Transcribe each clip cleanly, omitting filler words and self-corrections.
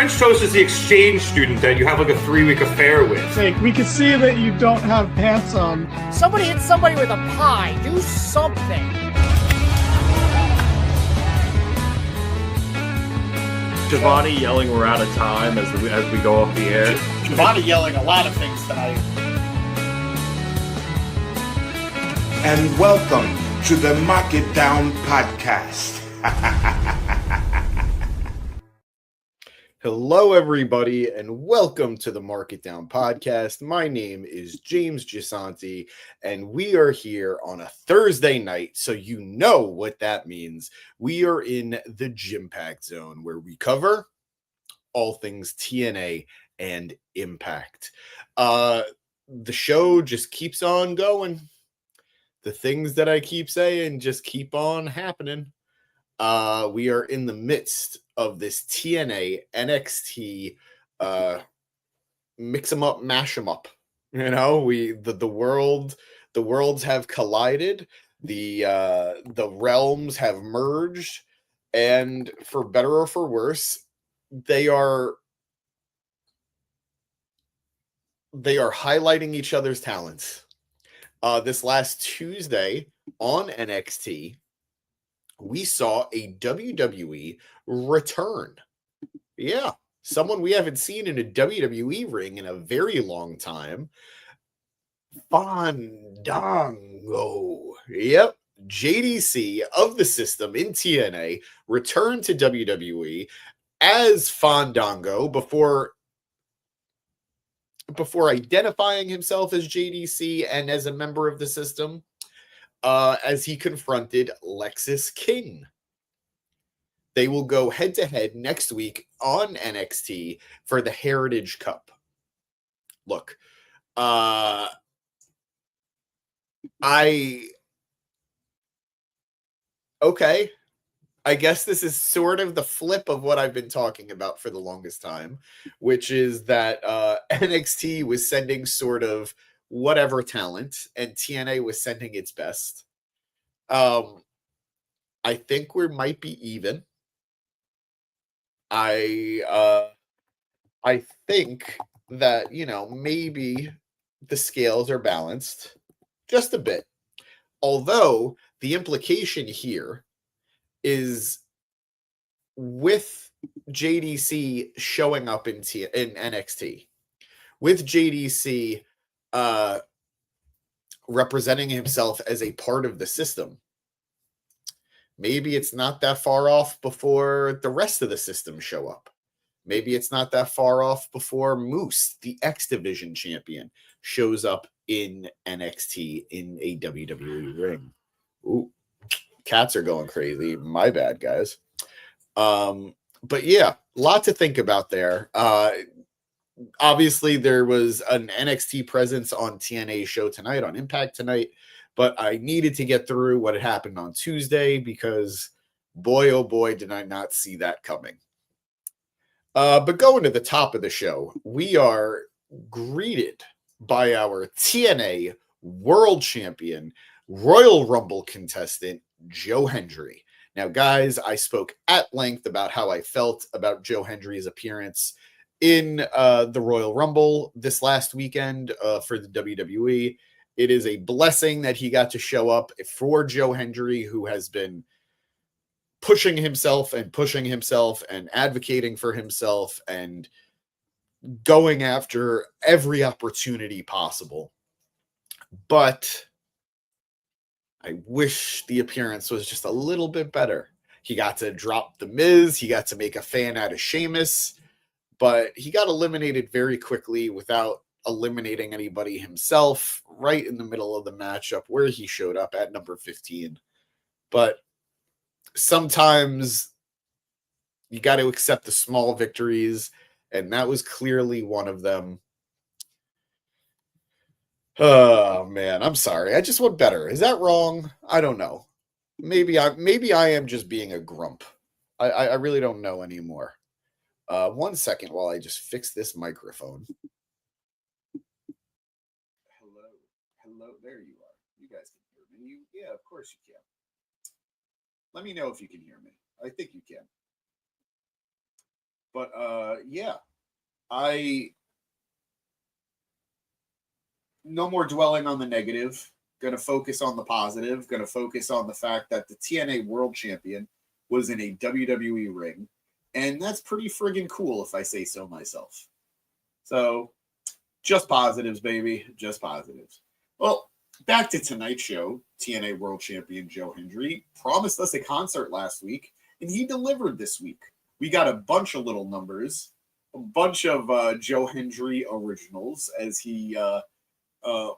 French toast is the exchange student that you have like a 3-week affair with. Like, we can see that you don't have pants on. Somebody hit somebody with a pie. Do something. Giovanni yelling we're out of time as we go off the air. Giovanni yelling a lot of things tonight. And welcome to the Mark It Down podcast. Hello, everybody, and welcome to the Mark It Down podcast. My name is James Gisanti, and we are here on a Thursday night, so you know what that means. We are in the Gym Pack Zone, where we cover all things TNA and Impact. The show just keeps on going. The things that I keep saying just keep on happening. We are in the midst of this TNA NXT mix them up, mash them up. You know, the worlds have collided, the realms have merged, and for better or for worse, they are highlighting each other's talents. This last Tuesday on NXT, we saw a WWE return. Yeah, someone we haven't seen in a WWE ring in a very long time. Fandango. Yep, JDC of the system in TNA returned to WWE as Fandango before identifying himself as JDC and as a member of the system. As he confronted Lexis King. They will go head-to-head next week on NXT for the Heritage Cup. Look, okay. I guess this is sort of the flip of what I've been talking about for the longest time, which is that NXT was sending sort of whatever talent, and TNA was sending its best. I think we might be even. I think that, maybe the scales are balanced just a bit. Although the implication here is with JDC showing up in NXT, with JDC representing himself as a part of the system, maybe it's not that far off before the rest of the system show up. Maybe it's not that far off before Moose, the X Division champion, shows up in NXT in a WWE ring. Ooh, cats are going crazy. My bad, guys. But yeah, a lot to think about there. Obviously, there was an NXT presence on TNA show tonight, on Impact tonight, but I needed to get through what had happened on Tuesday because, boy, oh boy, did I not see that coming. But going to the top of the show, we are greeted by our TNA World Champion, Royal Rumble contestant, Joe Hendry. Now, guys, I spoke at length about how I felt about Joe Hendry's appearance in the Royal Rumble this last weekend for the WWE. It is a blessing that he got to show up for Joe Hendry, who has been pushing himself and advocating for himself and going after every opportunity possible. But I wish the appearance was just a little bit better. He got to drop The Miz. He got to make a fan out of Sheamus. But he got eliminated very quickly without eliminating anybody himself right in the middle of the matchup where he showed up at number 15. But sometimes you got to accept the small victories, and that was clearly one of them. Oh, man, I'm sorry. I just want better. Is that wrong? I don't know. Maybe I am just being a grump. I really don't know anymore. 1 second while I just fix this microphone. Hello, there you are. You guys can hear me. Yeah, of course you can. Let me know if you can hear me. I think you can. But yeah, no more dwelling on the negative. Going to focus on the positive. Going to focus on the fact that the TNA World Champion was in a WWE ring. And that's pretty friggin' cool if I say so myself. So, just positives, baby. Just positives. Well, back to tonight's show. TNA World Champion Joe Hendry promised us a concert last week, and he delivered this week. We got a bunch of little numbers, a bunch of Joe Hendry originals as he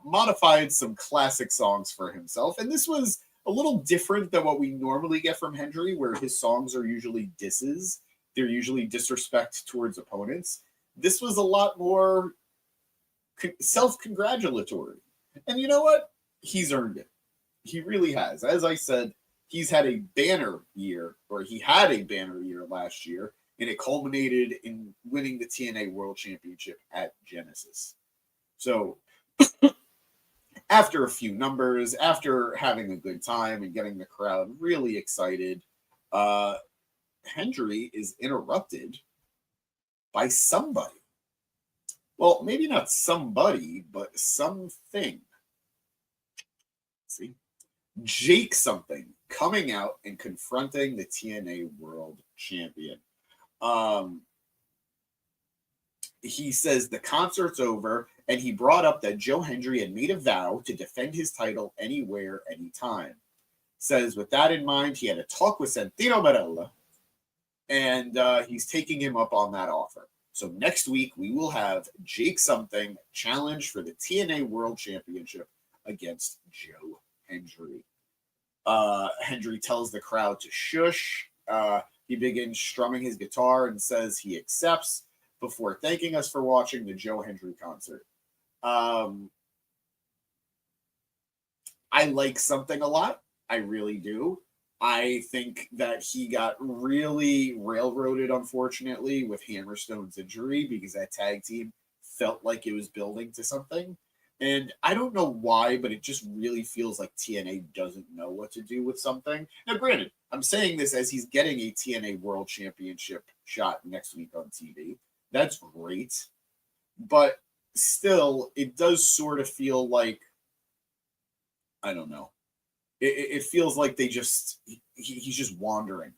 modified some classic songs for himself. And this was a little different than what we normally get from Hendry, where his songs are usually disses. They're usually disrespect towards opponents. This was a lot more self-congratulatory. And you know what? He's earned it. He really has. As I said, he's had a banner year, or he had a banner year last year, and it culminated in winning the TNA World Championship at Genesis. So after a few numbers, after having a good time and getting the crowd really excited, Hendry is interrupted by somebody. Well, maybe not somebody, but something. See? Jake something coming out and confronting the TNA World Champion. He says the concert's over, and he brought up that Joe Hendry had made a vow to defend his title anywhere, anytime. Says with that in mind, he had a talk with Santino Marella, and he's taking him up on that offer. So next week, we will have Jake something challenge for the TNA World Championship against Joe Hendry. Hendry tells the crowd to shush. He begins strumming his guitar and says he accepts before thanking us for watching the Joe Hendry concert. I like something a lot. I really do. I think that he got really railroaded, unfortunately, with Hammerstone's injury because that tag team felt like it was building to something. And I don't know why, but it just really feels like TNA doesn't know what to do with something. Now, granted, I'm saying this as he's getting a TNA World Championship shot next week on TV. That's great. But still, it does sort of feel like, I don't know. It feels like he's just wandering.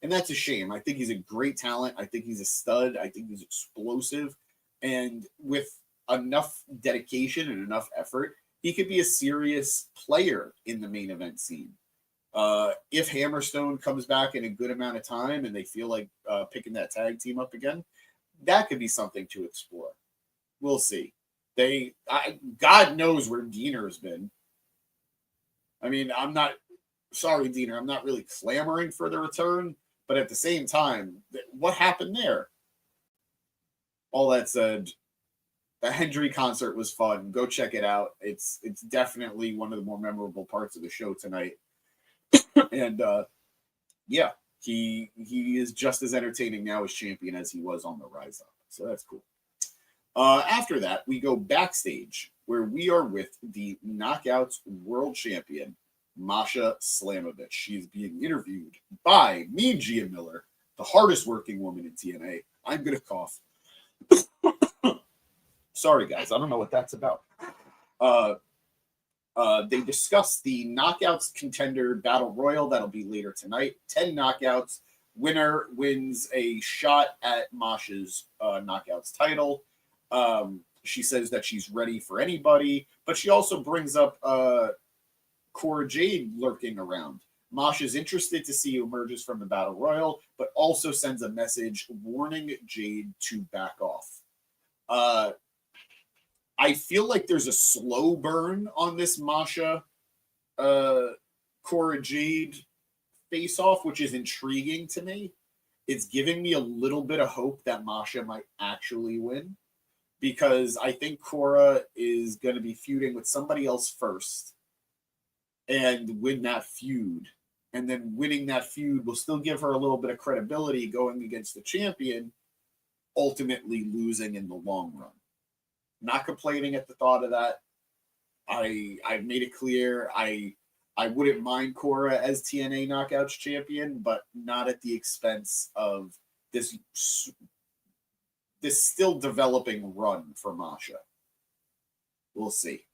And that's a shame. I think he's a great talent. I think he's a stud. I think he's explosive. And with enough dedication and enough effort, he could be a serious player in the main event scene. If Hammerstone comes back in a good amount of time and they feel like picking that tag team up again, that could be something to explore. We'll see. God knows where Diener's been. I mean, sorry, Diener, I'm not really clamoring for the return, but at the same time, what happened there? All that said, the Hendry concert was fun. Go check it out. It's definitely one of the more memorable parts of the show tonight. And yeah, he is just as entertaining now as champion as he was on the rise up. So that's cool. After that, we go backstage where we are with the Knockouts World Champion, Masha Slamovich. She is being interviewed by me, Gia Miller, the hardest working woman in TNA. I'm going to cough. Sorry, guys. I don't know what that's about. They discuss the Knockouts Contender Battle Royal. That'll be later tonight. 10 knockouts. Winner wins a shot at Masha's Knockouts title. She says that she's ready for anybody, but she also brings up Cora Jade lurking around. Masha's interested to see who emerges from the Battle Royal, but also sends a message warning Jade to back off. I feel like there's a slow burn on this Masha Cora Jade face-off, which is intriguing to me. It's giving me a little bit of hope that Masha might actually win, because I think Cora is going to be feuding with somebody else first and win that feud. And then winning that feud will still give her a little bit of credibility going against the champion, ultimately losing in the long run. Not complaining at the thought of that. I've made it clear I wouldn't mind Cora as TNA Knockouts champion, but not at the expense of this this still developing run for Masha. We'll see.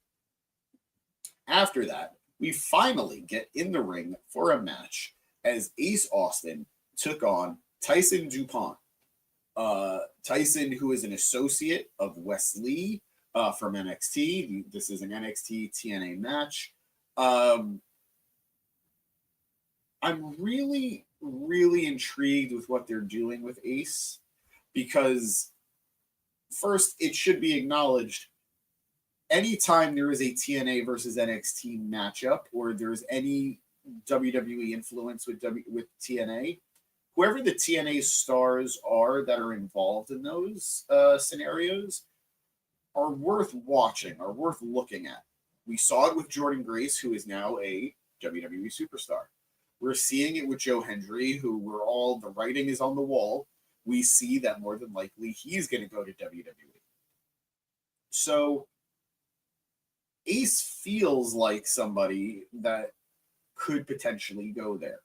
After that, we finally get in the ring for a match as Ace Austin took on Tyson DuPont. Tyson, who is an associate of Wes Lee from NXT. This is an NXT TNA match. I'm really, really intrigued with what they're doing with Ace because, first, it should be acknowledged anytime there is a TNA versus NXT matchup or there's any WWE influence with TNA, whoever the TNA stars are that are involved in those scenarios are worth watching, are worth looking at. We saw it with Jordan Grace, who is now a WWE superstar. We're seeing it with Joe Hendry, who the writing is on the wall. We see that more than likely he's going to go to WWE. So Ace feels like somebody that could potentially go there.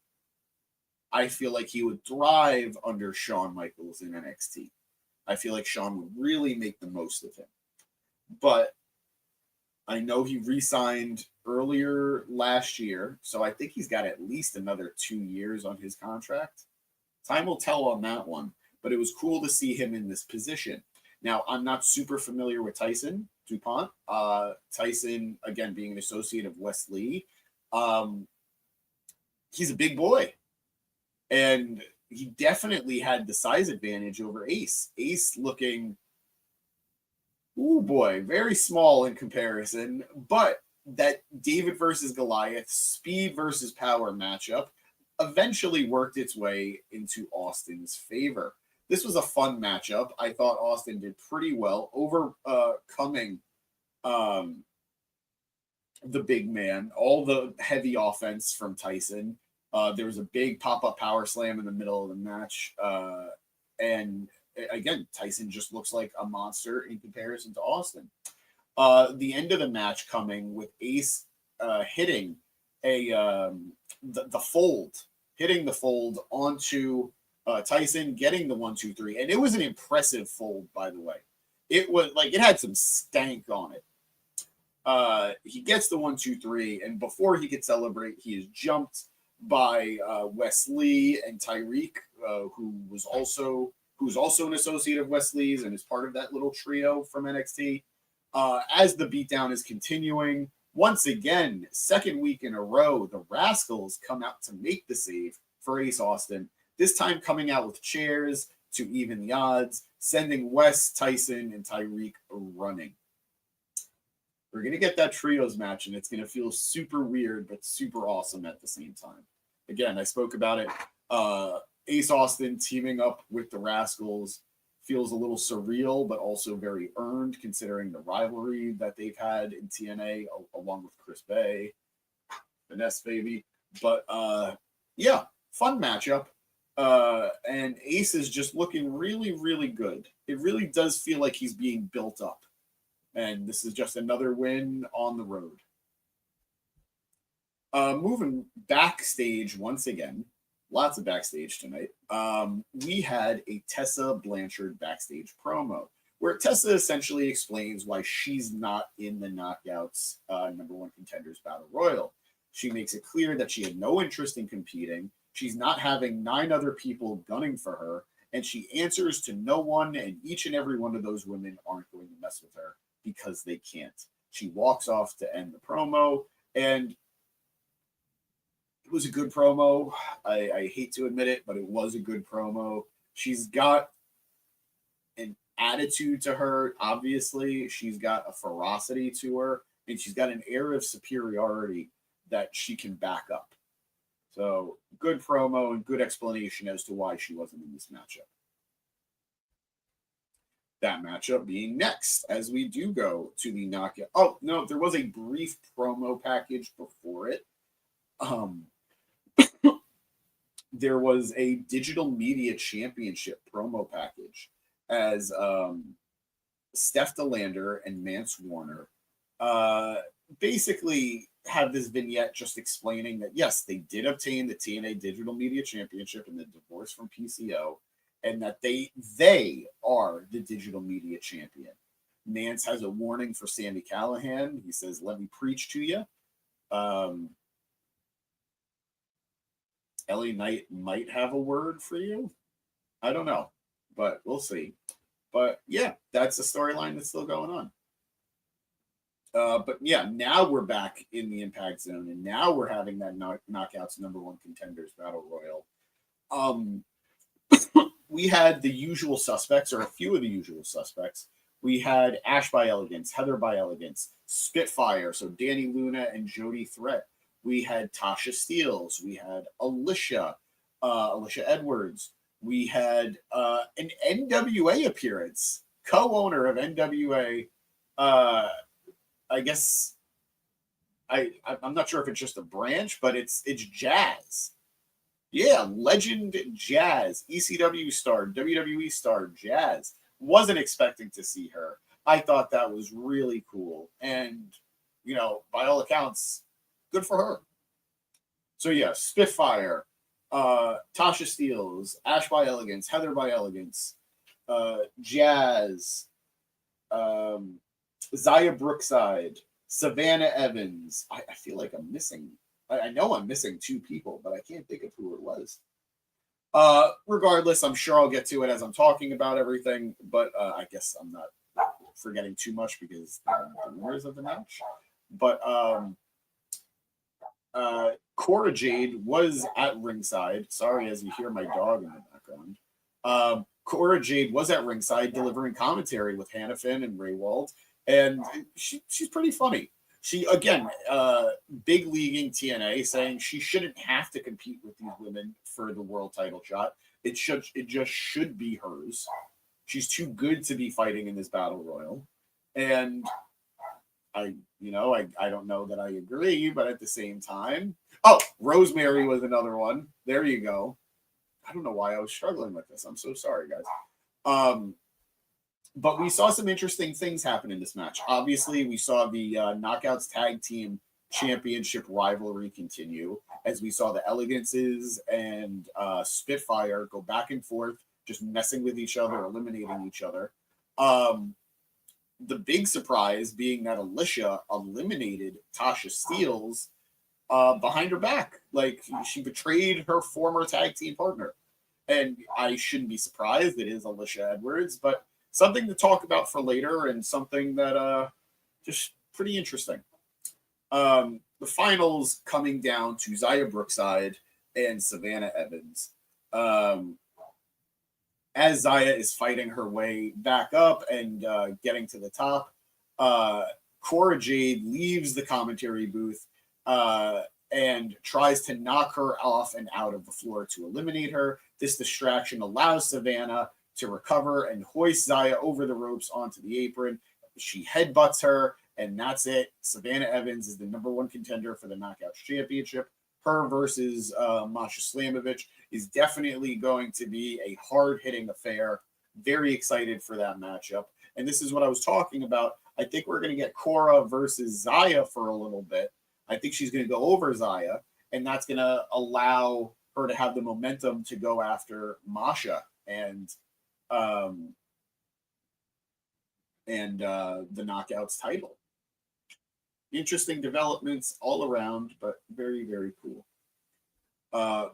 I feel like he would thrive under Shawn Michaels in NXT. I feel like Shawn would really make the most of him. But I know he re-signed earlier last year, so I think he's got at least another 2 years on his contract. Time will tell on that one, but it was cool to see him in this position. Now, I'm not super familiar with Tyson DuPont. Tyson, again, being an associate of Wes Lee. He's a big boy. And he definitely had the size advantage over Ace. Ace looking, ooh boy, very small in comparison. But that David versus Goliath, speed versus power matchup eventually worked its way into Austin's favor. This was a fun matchup. I thought Austin did pretty well overcoming the big man, all the heavy offense from Tyson. There was a big pop-up power slam in the middle of the match. And again, Tyson just looks like a monster in comparison to Austin. The end of the match coming with Ace hitting the fold onto Tyson, getting the 1-2-3. And it was an impressive fold, by the way. It was like it had some stank on it. He gets the 1-2-3, and before he could celebrate, he is jumped by Wes Lee and Tyreek, who's also an associate of Wes Lee's and is part of that little trio from NXT. As the beatdown is continuing, once again, second week in a row, the Rascals come out to make the save for Ace Austin, this time coming out with chairs to even the odds, sending Wes, Tyson, and Tyreek running. We're going to get that trios match, and it's going to feel super weird, but super awesome at the same time. Again, I spoke about it. Ace Austin teaming up with the Rascals feels a little surreal, but also very earned, considering the rivalry that they've had in TNA, along with Chris Bay, Finesse baby. But yeah, fun matchup. And Ace is just looking really, really good. It really does feel like he's being built up. And this is just another win on the road. Moving backstage once again, lots of backstage tonight. We had a Tessa Blanchard backstage promo where Tessa essentially explains why she's not in the Knockouts #1 Contenders Battle Royal. She makes it clear that she had no interest in competing. She's not having 9 other people gunning for her, and she answers to no one, and each and every one of those women aren't going to mess with her because they can't. She walks off to end the promo, and it was a good promo. I hate to admit it, but it was a good promo. She's got an attitude to her, obviously. She's got a ferocity to her, and she's got an air of superiority that she can back up. So, good promo and good explanation as to why she wasn't in this matchup. That matchup being next, as we do go to the knockout. Oh, no, there was a brief promo package before it. There was a digital media championship promo package as Steph DeLander and Mance Warner basically have this vignette just explaining that, yes, they did obtain the TNA Digital Media Championship in the divorce from PCO, and that they are the digital media champion. Nance has a warning for Sami Callihan. He says, "Let me preach to you." LA Knight might have a word for you. I don't know, but we'll see. But yeah, that's a storyline that's still going on. But yeah, now we're back in the Impact Zone, and now we're having that Knockouts #1 Contenders Battle Royal. We had the usual suspects, or a few of the usual suspects. We had Ash by Elegance, Heather by Elegance, Spitfire, so Danny Luna and Jody Threat. We had Tasha Steeles. We had Alicia Edwards. We had an NWA appearance, co-owner of NWA. I guess I'm not sure if it's just a branch, but it's Jazz. Yeah, Legend Jazz, ECW star, WWE star, Jazz. Wasn't expecting to see her. I thought that was really cool. And, you know, by all accounts, good for her. So, yeah, Spitfire, Tasha Steeles, Ash by Elegance, Heather by Elegance, Jazz, Zaya Brookside, Savannah Evans. I feel like I'm missing. I know I'm missing 2 people, but I can't think of who it was. Regardless, I'm sure I'll get to it as I'm talking about everything, but I guess I'm not forgetting too much because the winners of the match. But Cora Jade was at ringside. Sorry, as you hear my dog in the background. Cora Jade was at ringside delivering commentary with Hannah Finn and Ray Wald, and she's pretty funny. She, again, big leaguing TNA, saying she shouldn't have to compete with these women for the world title shot. It just should be hers. She's too good to be fighting in this battle royal. And I don't know that I agree, but at the same time, Rosemary was another one. There you go. I don't know why I was struggling with this. I'm so sorry, guys. But we saw some interesting things happen in this match. Obviously, we saw the Knockouts Tag Team Championship rivalry continue, as we saw the Elegances and Spitfire go back and forth, just messing with each other, eliminating each other. The big surprise being that Alicia eliminated Tasha Steeles behind her back. Like, she betrayed her former tag team partner. And I shouldn't be surprised. It is Alicia Edwards, but something to talk about for later, and something that just pretty interesting. The finals coming down to Zaya Brookside and Savannah Evans. As Zaya is fighting her way back up and getting to the top, Cora Jade leaves the commentary booth and tries to knock her off and out of the floor to eliminate her. This distraction allows Savannah to recover and hoist Zaya over the ropes onto the apron. She headbutts her, and that's it. Savannah Evans is the #1 contender for the Knockouts Championship. Her versus Masha Slamovich is definitely going to be a hard-hitting affair. Very excited for that matchup. And this is what I was talking about. I think we're going to get Cora versus Zaya for a little bit. I think she's going to go over Zaya, and that's going to allow her to have the momentum to go after Masha and the Knockouts title. Interesting developments all around, but very, very cool.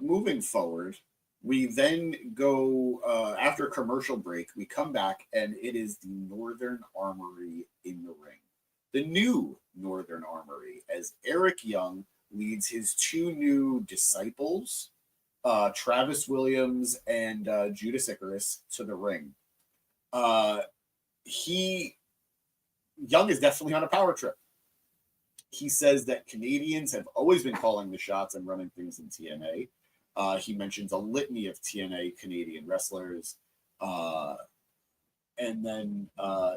Moving forward, we then go after a commercial break. We come back, and it is the Northern Armory in the ring. The new Northern Armory, as Eric Young leads his 2 new disciples, Travis Williams and Judas Icarus, to the ring. Young is definitely on a power trip. He says that Canadians have always been calling the shots and running things in TNA. He mentions a litany of TNA Canadian wrestlers. And then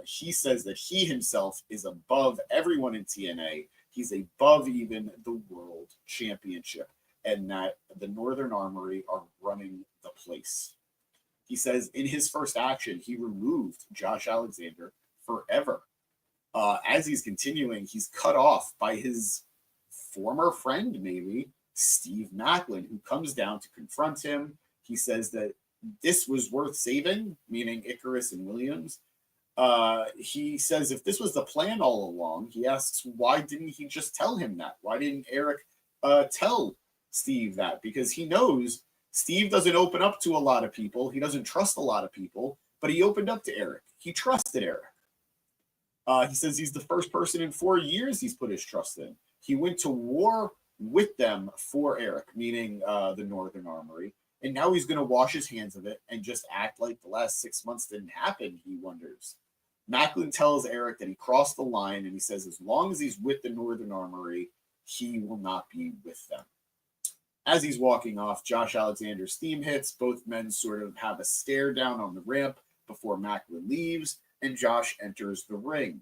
he says that he himself is above everyone in TNA. He's above even the World Championship, and that the Northern Armory are running the place. He says in his first action, he removed Josh Alexander forever. As he's continuing, he's cut off by his former friend, maybe, Steve Macklin, who comes down to confront him. He says that this was worth saving, meaning Icarus and Williams. He says if this was the plan all along, he asks why didn't he just tell him that? Why didn't Eric tell Steve that? Because he knows Steve doesn't open up to a lot of people. He doesn't trust a lot of people, but he opened up to Eric. He trusted Eric. He says he's the first person in 4 years he's put his trust in. He went to war with them for Eric, meaning the Northern Armory. And now he's going to wash his hands of it and just act like the last 6 months didn't happen, he wonders. Macklin tells Eric that he crossed the line, and he says as long as he's with the Northern Armory, he will not be with them. As he's walking off, Josh Alexander's theme hits. Both men sort of have a stare down on the ramp before Macklin leaves, and Josh enters the ring.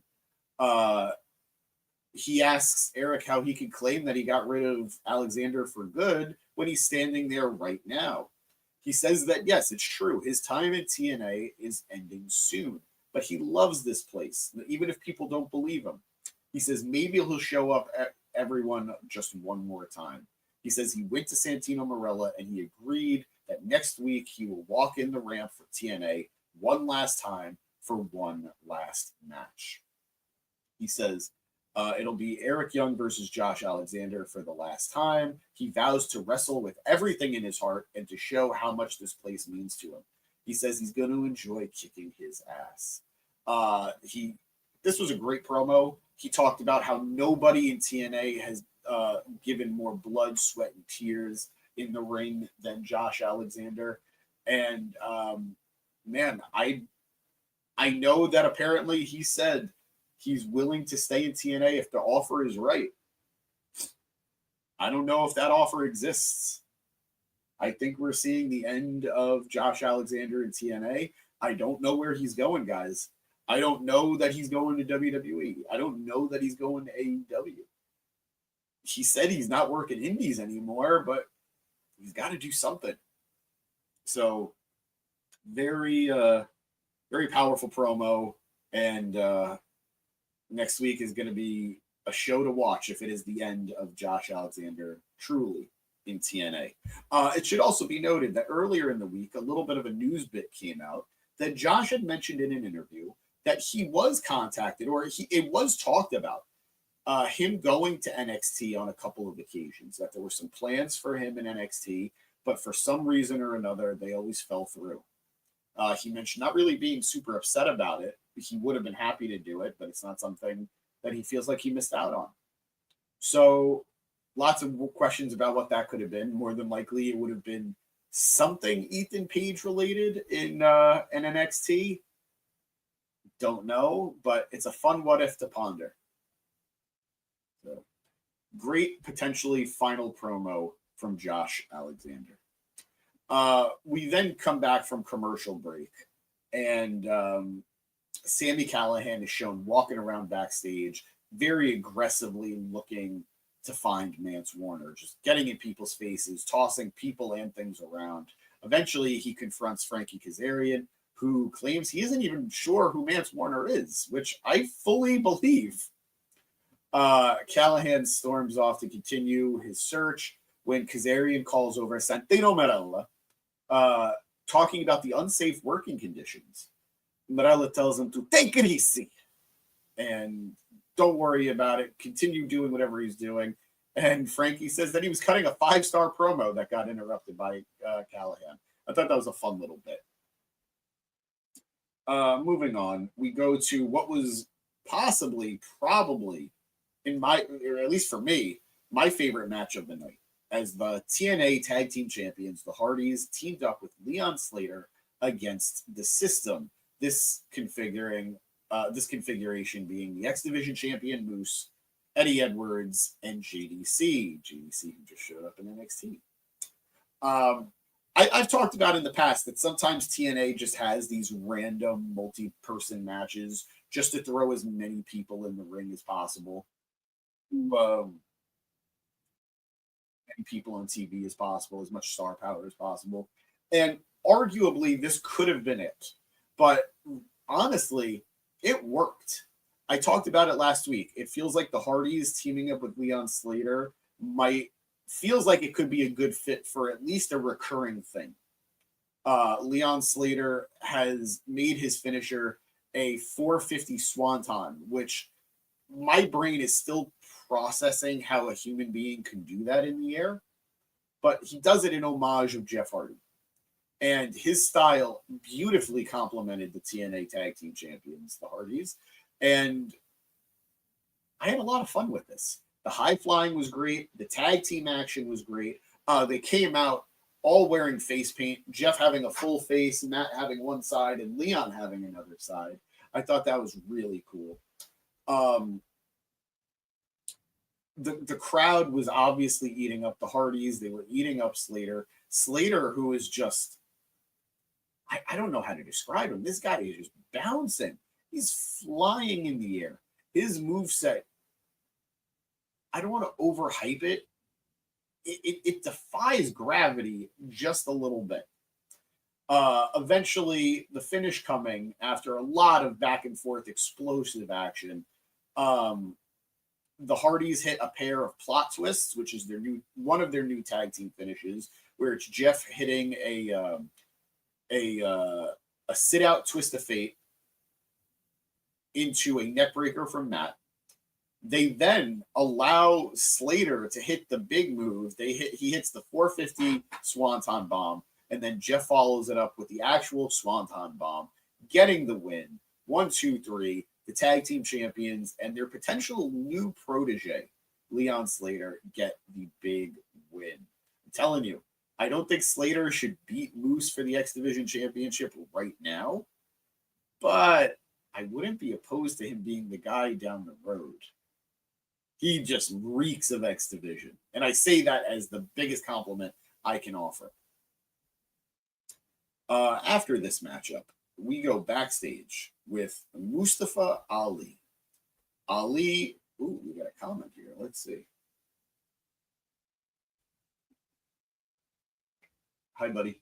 He asks Eric how he could claim that he got rid of Alexander for good when he's standing there right now. He says that, yes, it's true. His time at TNA is ending soon, but he loves this place, even if people don't believe him. He says maybe he'll show up at everyone just one more time. He says he went to Santino Marella and he agreed that next week he will walk in the ramp for TNA one last time for one last match. He says it'll be Eric Young versus Josh Alexander for the last time. He vows to wrestle with everything in his heart and to show how much this place means to him. He says he's going to enjoy kicking his ass. This was a great promo. He talked about how nobody in TNA has given more blood, sweat, and tears in the ring than Josh Alexander. And man, I know that apparently he said he's willing to stay in TNA if the offer is right. I don't know if that offer exists. I think we're seeing the end of Josh Alexander in TNA. I don't know where he's going, guys. I don't know that he's going to WWE. I don't know that he's going to AEW. He said he's not working indies anymore, but he's got to do something. So very, very powerful promo. And next week is going to be a show to watch if it is the end of Josh Alexander truly in TNA. It should also be noted that earlier in the week, a little bit of a news bit came out that Josh had mentioned in an interview that he was contacted, or it was talked about, him going to NXT on a couple of occasions, that there were some plans for him in NXT, but for some reason or another, they always fell through. He mentioned not really being super upset about it. He would have been happy to do it, but it's not something that he feels like he missed out on. So lots of questions about what that could have been. More than likely, it would have been something Ethan Page related in NXT. Don't know, but it's a fun what if to ponder. So, great potentially final promo from Josh Alexander. We then come back from commercial break, and Sami Callihan is shown walking around backstage, very aggressively looking to find Mance Warner, just getting in people's faces, tossing people and things around. Eventually, he confronts Frankie Kazarian, who claims he isn't even sure who Mance Warner is, which I fully believe. Callihan storms off to continue his search when Kazarian calls over Santino Marella, talking about the unsafe working conditions. Marella tells him to take it easy and don't worry about it. Continue doing whatever he's doing. And Frankie says that he was cutting a 5-star promo that got interrupted by Callihan. I thought that was a fun little bit. Moving on, we go to what was probably, in my, or at least for me, my favorite match of the night. As the TNA Tag Team Champions, the Hardys teamed up with Leon Slater against the System. This configuration being the X Division Champion Moose, Eddie Edwards, and JDC. JDC who just showed up in NXT. I've talked about in the past that sometimes TNA just has these random multi-person matches just to throw as many people in the ring as possible. Many people on TV as possible, as much star power as possible. And arguably, this could have been it. But honestly, it worked. I talked about it last week. It feels like the Hardys teaming up with Leon Slater feels like it could be a good fit for at least a recurring thing. Leon Slater has made his finisher a 450 swanton, which my brain is still processing how a human being can do that in the air. But he does it in homage of Jeff Hardy. And his style beautifully complemented the TNA Tag Team Champions, the Hardys. And I had a lot of fun with this. The high flying was great. The tag team action was great. They came out all wearing face paint, Jeff having a full face, Matt having one side, and Leon having another side. I thought that was really cool. The crowd was obviously eating up the Hardys. They were eating up Slater. Slater, who is just, I don't know how to describe him. This guy is just bouncing. He's flying in the air. His moveset, I don't want to overhype it. It defies gravity just a little bit. Eventually, the finish coming after a lot of back and forth explosive action. The Hardys hit a pair of plot twists, which is one of their new tag team finishes, where it's Jeff hitting a sit out twist of fate into a neck breaker from Matt. They then allow Slater to hit the big move. He hits the 450 swanton bomb, and then Jeff follows it up with the actual swanton bomb, getting the win. 1, 2, 3. The tag team champions and their potential new protege, Leon Slater, get the big win. I'm telling you, I don't think Slater should beat Moose for the X Division Championship right now, but I wouldn't be opposed to him being the guy down the road. He just reeks of X Division, and I say that as the biggest compliment I can offer. After this matchup, we go backstage with Mustafa Ali. Ali, ooh, we got a comment here. Let's see. Hi, buddy.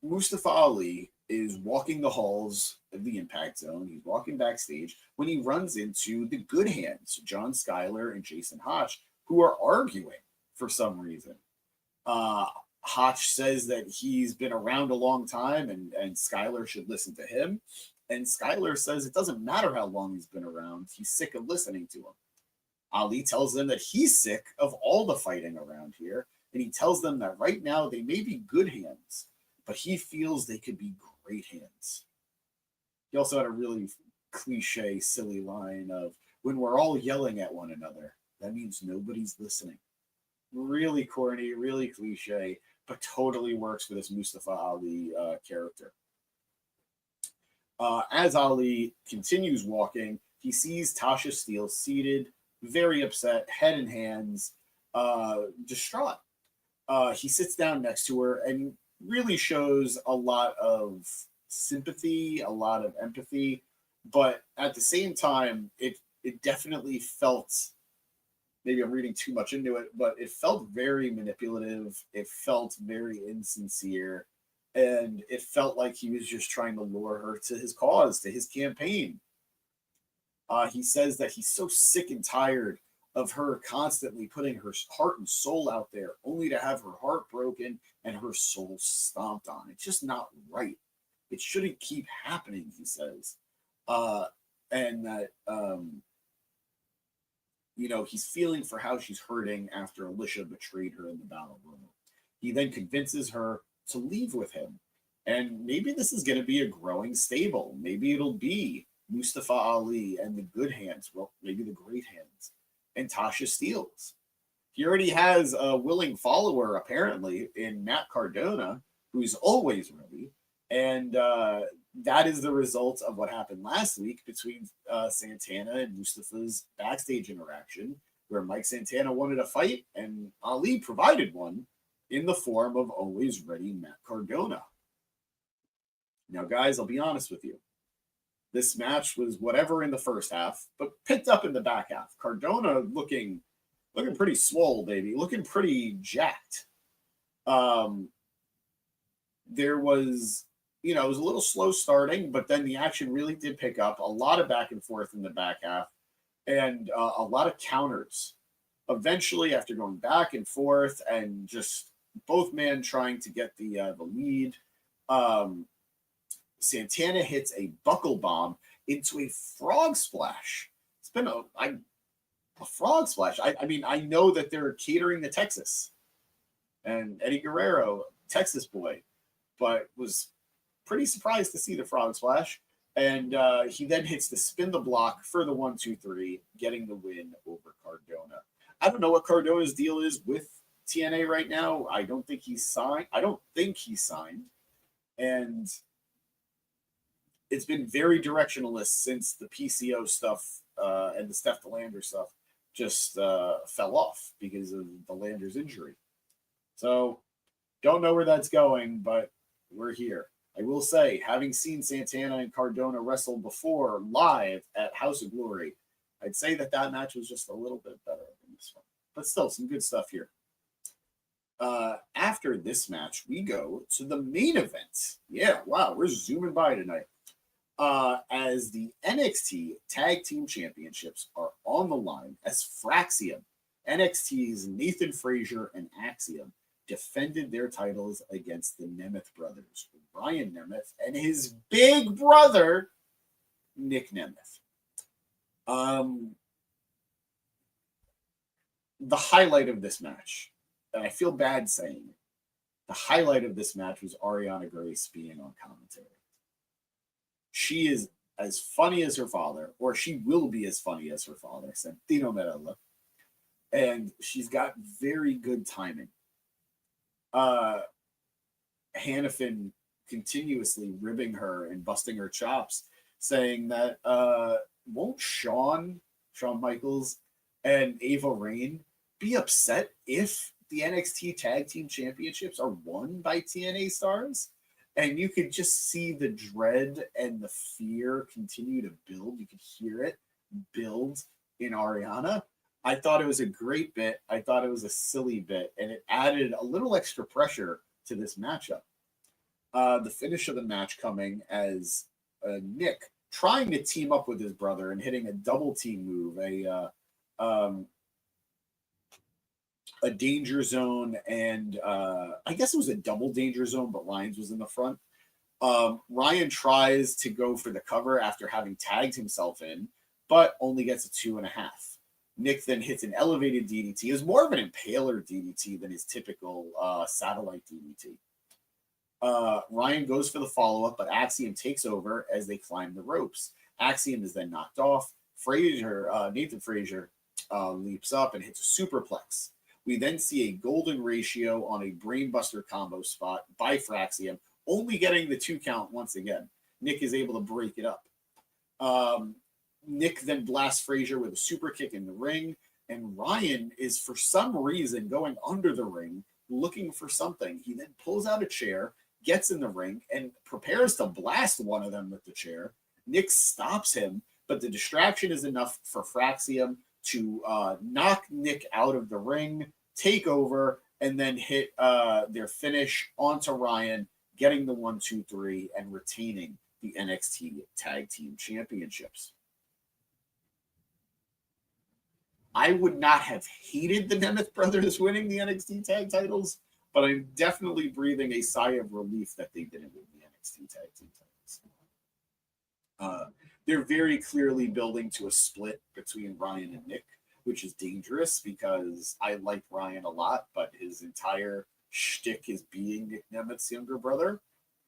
Mustafa Ali is walking the halls of the Impact Zone. He's walking backstage when he runs into the Good Hands, John Schuyler and Jason Hotch, who are arguing for some reason. Hotch says that he's been around a long time and Schuyler should listen to him. And Schuyler says it doesn't matter how long he's been around. He's sick of listening to him. Ali tells them that he's sick of all the fighting around here. And he tells them that right now they may be good hands, but he feels they could be great hands. He also had a really cliche, silly line of, when we're all yelling at one another, that means nobody's listening. Really corny, really cliche, but totally works for this Mustafa Ali character. As Ali continues walking, he sees Tasha Steelz seated, very upset, head in hands, distraught. He sits down next to her and really shows a lot of sympathy, a lot of empathy, but at the same time, it definitely felt, maybe I'm reading too much into it, but it felt very manipulative. It felt very insincere. And it felt like he was just trying to lure her to his cause, to his campaign. He says that he's so sick and tired of her constantly putting her heart and soul out there, only to have her heart broken and her soul stomped on. It's just not right. It shouldn't keep happening, he says. And that, he's feeling for how she's hurting after Alicia betrayed her in the battle room. He then convinces her to leave with him. And maybe this is going to be a growing stable. Maybe it'll be Mustafa Ali and the Good Hands. Well, maybe the Great Hands. And Tasha Steelz. He already has a willing follower, apparently, in Matt Cardona, who's always ready. And that is the result of what happened last week between Santana and Mustafa's backstage interaction, where Mike Santana wanted a fight, and Ali provided one in the form of always ready Matt Cardona. Now, guys, I'll be honest with you. This match was whatever in the first half, but picked up in the back half. Cardona looking pretty swole, baby. Looking pretty jacked. There was, it was a little slow starting, but then the action really did pick up. A lot of back and forth in the back half, and a lot of counters. Eventually, after going back and forth and just both men trying to get the lead. Santana hits a buckle bomb into a frog splash. It's been a frog splash. I mean, I know that they're catering to Texas and Eddie Guerrero, Texas boy, but was pretty surprised to see the frog splash. And he then hits the spin the block for the 1-2-3, getting the win over Cardona. I don't know what Cardona's deal is with TNA right now. I don't think he's signed. And it's been very directionless since the PCO stuff and the Steph DeLander stuff just fell off because of the Landers injury. So don't know where that's going, but we're here. I will say, having seen Santana and Cardona wrestle before live at House of Glory, I'd say that match was just a little bit better than this one. But still, some good stuff here. After this match, we go to the main event. Yeah, wow, we're zooming by tonight. As the NXT Tag Team Championships are on the line as Fraxiom, NXT's Nathan Frazier and Axiom, defended their titles against the Nemeth brothers, Ryan Nemeth and his big brother, Nick Nemeth. The highlight of this match, and I feel bad saying it, the highlight of this match was Ariana Grace being on commentary. She is as funny as her father, or she will be as funny as her father, Santino Marella. And she's got very good timing. Hannafin continuously ribbing her and busting her chops, saying that won't Shawn Michaels and Ava Raine be upset if the NXT Tag Team Championships are won by TNA stars? And you could just see the dread and the fear continue to build. You could hear it build in Ariana. I thought it was a great bit. I thought it was a silly bit, and it added a little extra pressure to this matchup. The finish of the match coming as Nick trying to team up with his brother and hitting a double team move, a danger zone, and I guess it was a double danger zone, but Lyons was in the front. Ryan tries to go for the cover after having tagged himself in, but only gets a 2.5. Nick then hits an elevated DDT. It was more of an impaler DDT than his typical satellite DDT. Ryan goes for the follow-up, but Axiom takes over as they climb the ropes. Axiom is then knocked off. Nathan Frazier leaps up and hits a superplex. We then see a golden ratio on a brainbuster combo spot by Fraxiom, only getting the 2 count once again. Nick is able to break it up. Nick then blasts Frazier with a super kick in the ring, and Ryan is for some reason going under the ring looking for something. He then pulls out a chair, gets in the ring, and prepares to blast one of them with the chair. Nick stops him, but the distraction is enough for Fraxiom to knock Nick out of the ring, take over, and then hit their finish onto Ryan, getting the 1-2-3 and retaining the NXT Tag Team Championships. I would not have hated the Nemeth brothers winning the NXT tag titles, but I'm definitely breathing a sigh of relief that they didn't win the NXT tag team titles. They're very clearly building to a split between Ryan and Nick, which is dangerous because I like Ryan a lot, but his entire shtick is being Nick Nemeth's younger brother.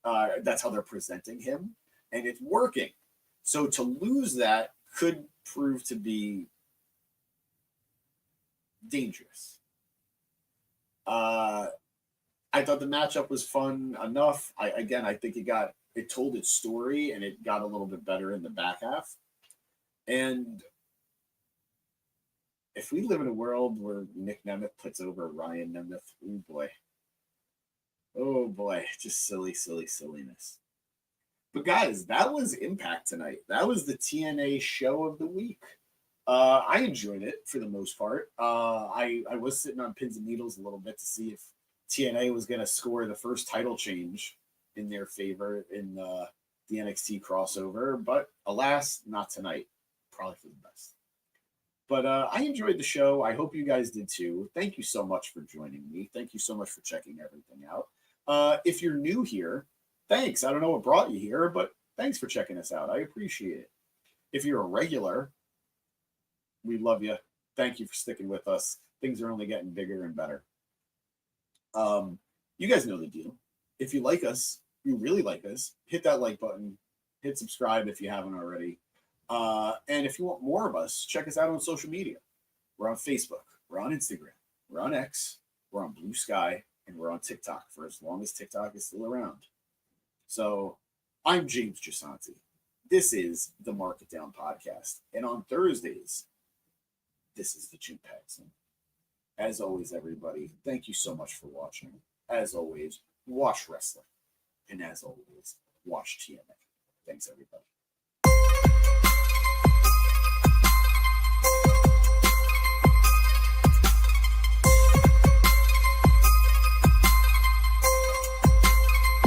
That's how they're presenting him, and it's working. So to lose that could prove to be dangerous. I thought the matchup was fun enough. I think it told its story and it got a little bit better in the back half. And if we live in a world where Nick Nemeth puts over Ryan Nemeth, oh boy, just silliness. But guys, that was Impact tonight. That was the TNA show of the week. I enjoyed it for the most part. I was sitting on pins and needles a little bit to see if TNA was going to score the first title change in their favor in the NXT crossover, but alas, not tonight. Probably for the best. But I enjoyed the show. I hope you guys did too. Thank you so much for joining me. Thank you so much for checking everything out. If you're new here, thanks. I don't know what brought you here, but thanks for checking us out. I appreciate it. If you're a regular, we love you. Thank you for sticking with us. Things are only getting bigger and better. You guys know the deal. If you like us, you really like us, hit that like button, hit subscribe if you haven't already. And if you want more of us, check us out on social media. We're on Facebook, we're on Instagram, we're on X, we're on Blue Sky, and we're on TikTok for as long as TikTok is still around. So I'm James Gisanti. This is the Market Down Podcast. And on Thursdays, this is the June Paxton. As always, everybody, thank you so much for watching. As always, watch wrestling. And as always, watch TNA. Thanks, everybody.